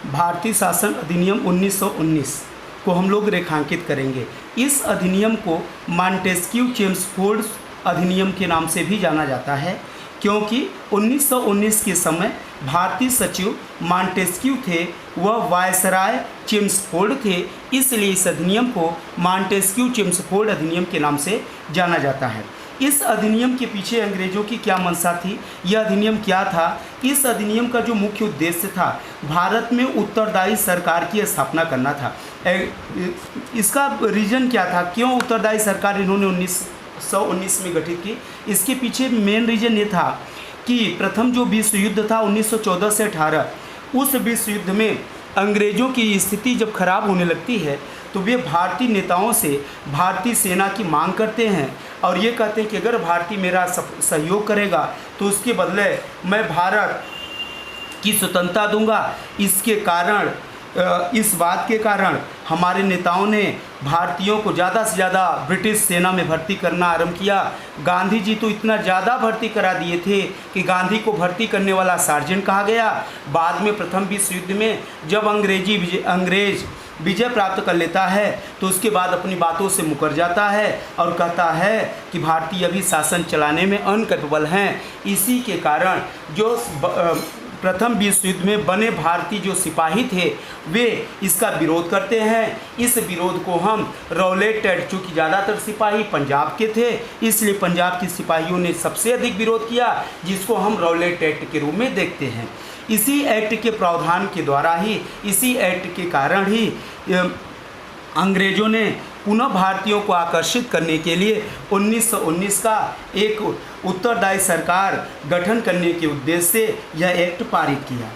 भारतीय शासन अधिनियम 1919 को हम लोग रेखांकित करेंगे। इस अधिनियम को मॉन्टेस्क्यू चेम्सफोर्ड अधिनियम के नाम से भी जाना जाता है, क्योंकि 1919 के समय भारतीय सचिव मॉन्टेस्क्यू थे, वह वायसराय चेम्सफोर्ड थे, इसलिए इस अधिनियम को मॉन्टेस्क्यू चेम्सफोर्ड अधिनियम के नाम से जाना जाता है। इस अधिनियम के पीछे अंग्रेज़ों की क्या मंशा थी, यह अधिनियम क्या था? इस अधिनियम का जो मुख्य उद्देश्य था, भारत में उत्तरदायी सरकार की स्थापना करना था। इसका रीज़न क्या था, क्यों उत्तरदायी सरकार इन्होंने 1919 में गठित की? इसके पीछे मेन रीज़न ये था कि प्रथम जो विश्व युद्ध था 1914 से 18, उस विश्व युद्ध में अंग्रेज़ों की स्थिति जब खराब होने लगती है तो वे भारतीय नेताओं से भारतीय सेना की मांग करते हैं और ये कहते हैं कि अगर भारतीय मेरा सहयोग करेगा तो उसके बदले मैं भारत की स्वतंत्रता दूंगा। इसके कारण, इस बात के कारण हमारे नेताओं ने भारतीयों को ज़्यादा से ज़्यादा ब्रिटिश सेना में भर्ती करना आरंभ किया। गांधी जी तो इतना ज़्यादा भर्ती करा दिए थे कि गांधी को भर्ती करने वाला सार्जेंट कहा गया। बाद में प्रथम विश्व युद्ध में जब अंग्रेज विजय प्राप्त कर लेता है तो उसके बाद अपनी बातों से मुकर जाता है और कहता है कि भारतीय अभी शासन चलाने में अनकैपेबल हैं। इसी के कारण जो प्रथम विश्व युद्ध में बने भारतीय जो सिपाही थे वे इसका विरोध करते हैं। इस विरोध को हम रौलेट एक्ट, चूँकि ज़्यादातर सिपाही पंजाब के थे इसलिए पंजाब के सिपाहियों ने सबसे अधिक विरोध किया, जिसको हम रौलेट एक्ट के रूप में देखते हैं। इसी एक्ट के प्रावधान के द्वारा ही, इसी एक्ट के कारण ही अंग्रेज़ों ने पुनः भारतीयों को आकर्षित करने के लिए 1919 का एक उत्तरदायी सरकार गठन करने के उद्देश्य से यह एक्ट पारित किया,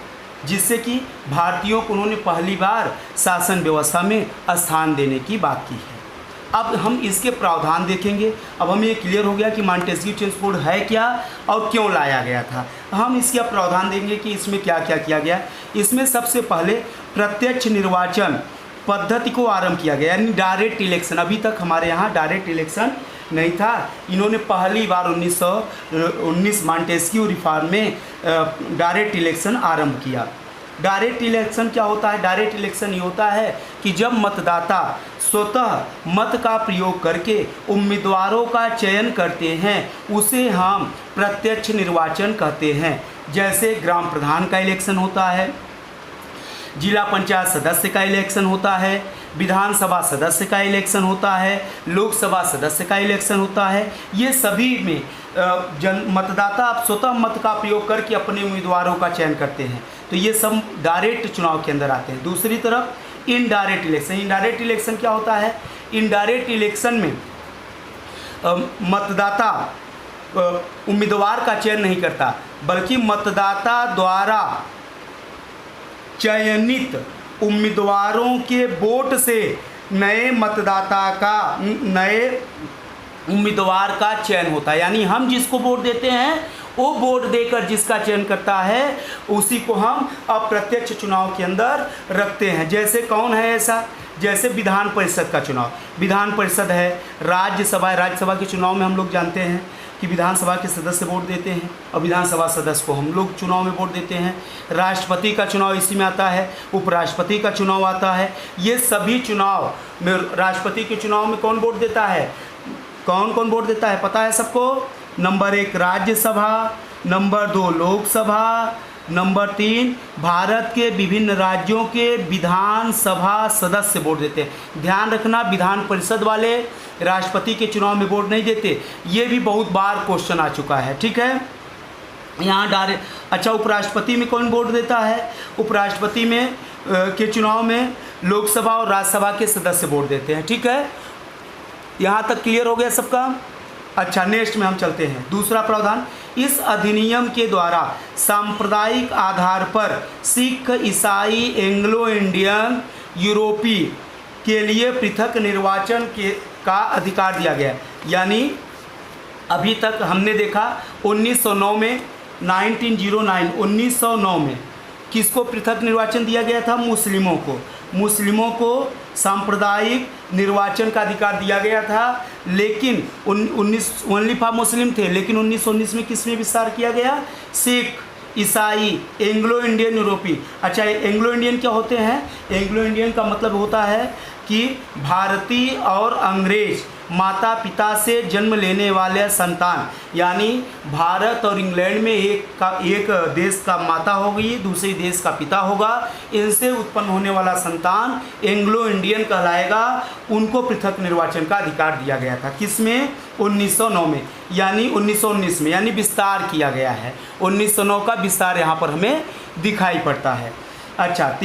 जिससे कि भारतीयों को उन्होंने पहली बार शासन व्यवस्था में स्थान देने की बात की है। अब हम इसके प्रावधान देखेंगे। अब हमें ये क्लियर हो गया कि मॉन्टेस्क्यू चेम्सफोर्ड है क्या और क्यों लाया गया था। हम इसका प्रावधान देंगे कि इसमें क्या क्या किया गया। इसमें सबसे पहले प्रत्यक्ष निर्वाचन पद्धति को आरंभ किया गया, यानी डायरेक्ट इलेक्शन। अभी तक हमारे यहाँ डायरेक्ट इलेक्शन नहीं था। इन्होंने पहली बार 1919 मॉन्टेस्क्यू रिफॉर्म में डायरेक्ट इलेक्शन आरंभ किया। डायरेक्ट इलेक्शन क्या होता है? डायरेक्ट इलेक्शन ये होता है कि जब मतदाता स्वतः मत का प्रयोग करके उम्मीदवारों का चयन करते हैं, उसे हम प्रत्यक्ष निर्वाचन कहते हैं। जैसे ग्राम प्रधान का इलेक्शन होता है, जिला पंचायत सदस्य का इलेक्शन होता है, विधानसभा सदस्य का इलेक्शन होता है, लोकसभा सदस्य का इलेक्शन होता है। ये सभी में मतदाता आप स्वतः मत का प्रयोग करके अपने उम्मीदवारों का चयन करते हैं, तो ये सब डायरेक्ट चुनाव के अंदर आते हैं। दूसरी तरफ इनडायरेक्ट इलेक्शन। इनडायरेक्ट इलेक्शन क्या होता है? इनडायरेक्ट इलेक्शन में मतदाता उम्मीदवार का चयन नहीं करता, बल्कि मतदाता द्वारा चयनित उम्मीदवारों के वोट से नए उम्मीदवार का चयन होता है। यानी हम जिसको वोट देते हैं वो वोट देकर जिसका चयन करता है उसी को हम अप्रत्यक्ष चुनाव के अंदर रखते हैं। जैसे कौन है ऐसा? जैसे विधान परिषद का चुनाव। विधान परिषद है, राज्यसभा के चुनाव में हम लोग जानते हैं कि विधानसभा के सदस्य वोट देते हैं और विधानसभा सदस्य को हम लोग चुनाव में वोट देते हैं। राष्ट्रपति का चुनाव इसी में आता है, उपराष्ट्रपति का चुनाव आता है। ये सभी चुनाव में, राष्ट्रपति के चुनाव में कौन वोट देता है? कौन कौन वोट देता है पता है सबको? Number 1 Rajya Sabha, number 2 Lok Sabha, number 3 Bharat के विभिन्न राज्यों के विधानसभा सदस्य वोट देते हैं। ध्यान रखना, विधान परिषद वाले राष्ट्रपति के चुनाव में वोट नहीं देते। ये भी बहुत बार क्वेश्चन आ चुका है, ठीक है। यहाँ डायरेक्ट। अच्छा, उपराष्ट्रपति में कौन वोट देता है? उपराष्ट्रपति में के चुनाव में लोकसभा और राज्यसभा के सदस्य वोट देते हैं, ठीक है। यहाँ तक क्लियर हो गया सबका? अच्छा, नेक्स्ट में हम चलते हैं। दूसरा प्रावधान, इस अधिनियम के द्वारा सांप्रदायिक आधार पर सिख, ईसाई, एंग्लो इंडियन, यूरोपी के लिए पृथक निर्वाचन का अधिकार दिया गया। यानी अभी तक हमने देखा 1909 में 1909 में किसको पृथक निर्वाचन दिया गया था? मुस्लिमों को सांप्रदायिक निर्वाचन का अधिकार दिया गया था। लेकिन ओनली फॉर मुस्लिम थे, लेकिन 1919 में किसमें विस्तार किया गया? सिख, ईसाई, एंग्लो इंडियन, यूरोपी। अच्छा, एंग्लो इंडियन क्या होते हैं? एंग्लो इंडियन का मतलब होता है कि भारतीय और अंग्रेज माता पिता से जन्म लेने वाले संतान, यानी भारत और इंग्लैंड में एक देश का माता होगी, दूसरे देश का पिता होगा, इनसे उत्पन्न होने वाला संतान एंग्लो इंडियन कहलाएगा। उनको पृथक निर्वाचन का अधिकार दिया गया था। किसमें? 1909 में, यानी 1919 में, यानी विस्तार किया गया है। 1909 का विस्तार यहाँ पर हमें दिखाई पड़ता है। अच्छा,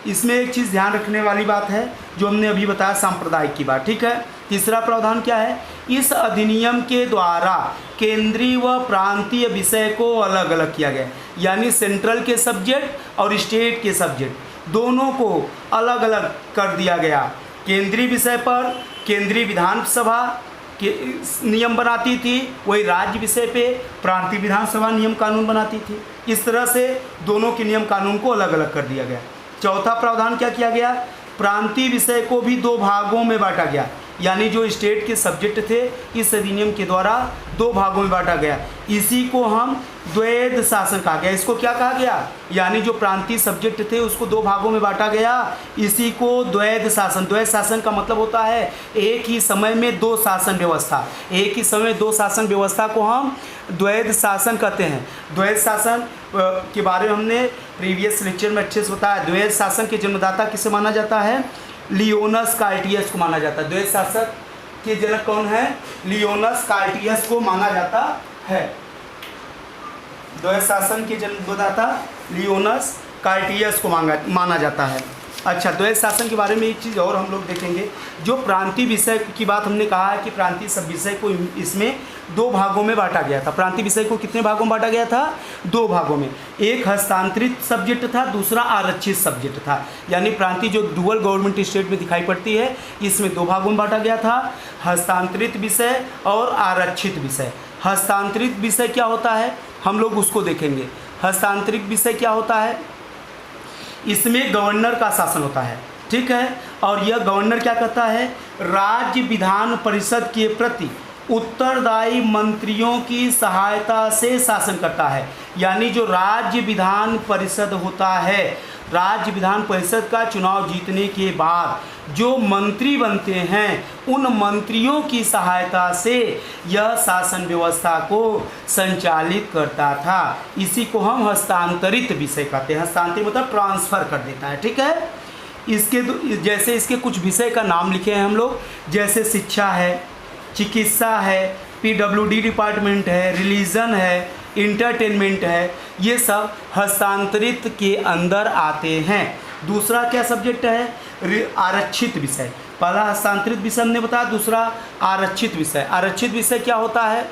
इसमें एक चीज़ ध्यान रखने वाली बात है जो हमने अभी बताया, सांप्रदायिक की बात, ठीक है। तीसरा प्रावधान क्या है? इस अधिनियम के द्वारा केंद्रीय व प्रांतीय विषय को अलग अलग किया गया, यानी सेंट्रल के सब्जेक्ट और स्टेट के सब्जेक्ट दोनों को अलग अलग कर दिया गया। केंद्रीय विषय पर केंद्रीय विधानसभा के नियम बनाती थी, वही राज्य विषय पे प्रांतीय विधानसभा नियम कानून बनाती थी। इस तरह से दोनों के नियम कानून को अलग अलग कर दिया गया। चौथा प्रावधान क्या किया गया? प्रांतीय विषय को भी 2 भागों में बांटा गया, यानी जो स्टेट के सब्जेक्ट थे इस अधिनियम के द्वारा 2 भागों में बांटा गया। इसी को हम द्वैध शासन कहा गया। इसको क्या कहा गया? यानी जो प्रांतीय सब्जेक्ट थे उसको 2 भागों में बांटा गया, इसी को द्वैध शासन। द्वैध शासन का मतलब होता है एक ही समय में 2 शासन व्यवस्था। एक ही समय 2 शासन व्यवस्था को हम द्वैध शासन कहते हैं। द्वैध शासन के बारे में हमने प्रीवियस लेक्चर में अच्छे से बताया। द्वैध शासन के जन्मदाता किसे माना जाता है? लियोनस कार्टियस को माना जाता है। द्वैध शासक के जनक कौन है? लियोनस कार्टियस को माना जाता है। द्वैध शासन के जन्मदाता लियोनस कार्टियस को माना जाता है। अच्छा, द्वैध शासन के बारे में एक चीज़ और हम लोग देखेंगे। जो प्रांतीय विषय की बात हमने कहा है कि प्रांतीय सब विषय को इसमें 2 भागों में बांटा गया था। प्रांतीय विषय को कितने भागों में बांटा गया था? 2 भागों में। एक हस्तांतरित सब्जेक्ट था, दूसरा आरक्षित सब्जेक्ट था। यानी प्रांतीय जो डुअल गवर्नमेंट स्टेट में दिखाई पड़ती है, इसमें 2 भागों में बांटा गया था, हस्तांतरित विषय और आरक्षित विषय। हस्तांतरित विषय क्या होता है हम लोग उसको देखेंगे। हस्तांतरित विषय क्या होता है? इसमें गवर्नर का शासन होता है, ठीक है। और यह गवर्नर क्या करता है? राज्य विधान परिषद के प्रति उत्तरदायी मंत्रियों की सहायता से शासन करता है। यानी जो राज्य विधान परिषद होता है, राज्य विधान परिषद का चुनाव जीतने के बाद जो मंत्री बनते हैं, उन मंत्रियों की सहायता से यह शासन व्यवस्था को संचालित करता था। इसी को हम हस्तांतरित विषय कहते हैं। हस्तांतरित मतलब ट्रांसफ़र कर देता है, ठीक है। जैसे इसके कुछ विषय का नाम लिखे हैं हम लोग, जैसे शिक्षा है, चिकित्सा है, PWD डिपार्टमेंट है, रिलीजन है, इंटरटेनमेंट है, ये सब हस्तांतरित के अंदर आते हैं। दूसरा क्या सब्जेक्ट है? आरक्षित विषय। पहला हस्तांतरित विषय हमने बताया, दूसरा आरक्षित विषय। आरक्षित विषय क्या होता है?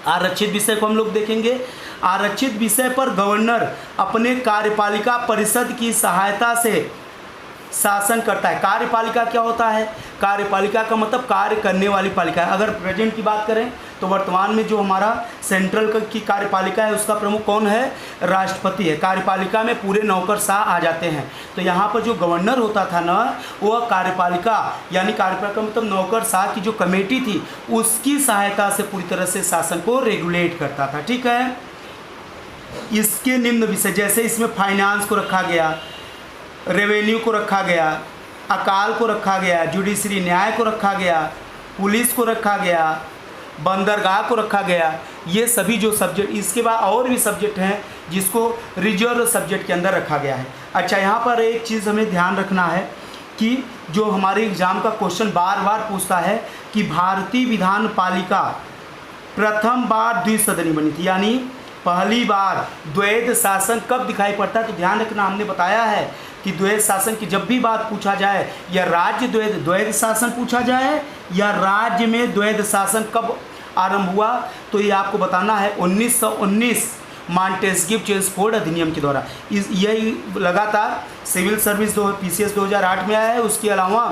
आरक्षित विषय को हम लोग देखेंगे। आरक्षित विषय पर गवर्नर अपने कार्यपालिका परिषद की सहायता से शासन करता है। कार्यपालिका क्या होता है? कार्यपालिका का मतलब कार्य करने वाली पालिका है। अगर प्रेजेंट की बात करें तो वर्तमान में जो हमारा सेंट्रल की कार्यपालिका है उसका प्रमुख कौन है? राष्ट्रपति है। कार्यपालिका में पूरे नौकरशाह आ जाते हैं। तो यहाँ पर जो गवर्नर होता था ना, वह कार्यपालिका यानी कार्यपालिका मतलब नौकरशाह की जो कमेटी थी उसकी सहायता से पूरी तरह से शासन को रेगुलेट करता था, ठीक है। इसके निम्न विषय, जैसे इसमें फाइनेंस को रखा गया, रेवेन्यू को रखा गया, अकाल को रखा गया, जुडिशरी न्याय को रखा गया, पुलिस को रखा गया, बंदरगाह को रखा गया। ये सभी जो सब्जेक्ट, इसके बाद और भी सब्जेक्ट हैं जिसको रिजर्व सब्जेक्ट के अंदर रखा गया है। अच्छा, यहाँ पर एक चीज़ हमें ध्यान रखना है कि जो हमारे एग्ज़ाम का क्वेश्चन बार बार पूछता है कि भारतीय विधान पालिका प्रथम बार द्विसदनी बनी थी, यानी पहली बार द्वैध शासन कब दिखाई पड़ता है? तो ध्यान रखना, हमने बताया है कि द्वैध शासन की जब भी बात पूछा जाए, या राज्य द्वैध शासन पूछा जाए या राज्य में द्वैध शासन कब आरंभ हुआ, तो ये आपको बताना है 1919 मॉन्टेस्क्यू चेम्सफोर्ड अधिनियम के द्वारा। यही लगातार सिविल सर्विस PCS 2008 में आया है। उसके अलावा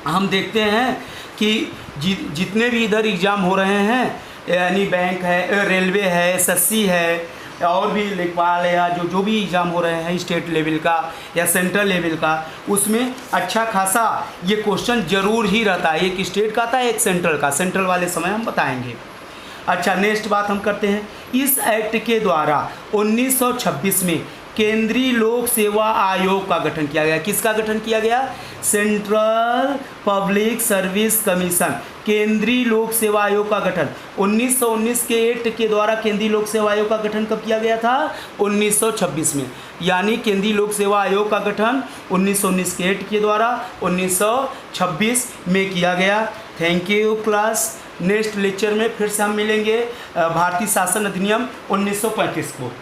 हम देखते हैं कि जितने भी इधर एग्ज़ाम हो रहे हैं, यानी बैंक है, रेलवे है, SSC है, और भी लेखपाल या जो भी एग्ज़ाम हो रहे हैं स्टेट लेवल का या सेंट्रल लेवल का, उसमें अच्छा खासा ये क्वेश्चन ज़रूर ही रहता है। एक स्टेट का आता है, एक सेंट्रल का। सेंट्रल वाले समय हम बताएंगे। अच्छा, नेक्स्ट बात हम करते हैं। इस एक्ट के द्वारा 1926 में केंद्रीय लोक सेवा आयोग का गठन किया गया। किसका गठन किया गया? सेंट्रल पब्लिक सर्विस कमीशन, केंद्रीय लोक सेवा आयोग का गठन 1919 के एक्ट के द्वारा केंद्रीय लोक सेवा आयोग का गठन कब किया गया था? 1926 में। यानी केंद्रीय लोक सेवा आयोग का गठन 1919 के एक्ट के द्वारा 1926 में किया गया। Thank you class. Next lecture में फिर से हम मिलेंगे भारतीय शासन अधिनियम 1935 को।